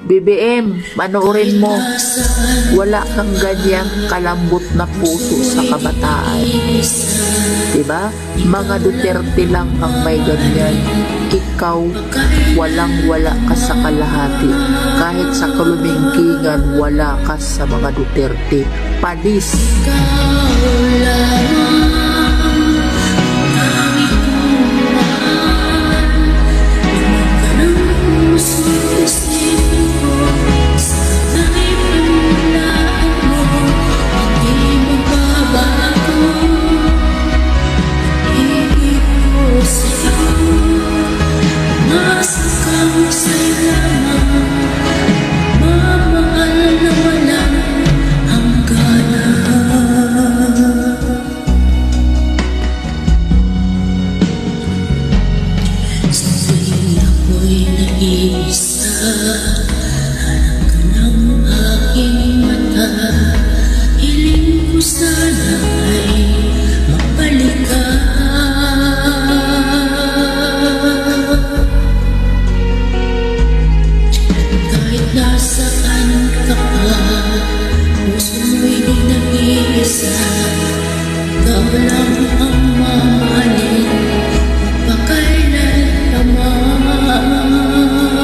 BBM, panoorin mo. Wala kang ganyang kalambot na puso sa kabataan. Diba? Mga Duterte lang ang may ganyan. Ikaw, walang-wala ka sa kalahati. Kahit sa kalumingkingan, wala ka sa mga Duterte. Panis! Harap ka ng aking mata, hiling ko sana ay mabalik ka. Kahit nasaan ka pa, puso mo'y di nag-iisa, ikaw lang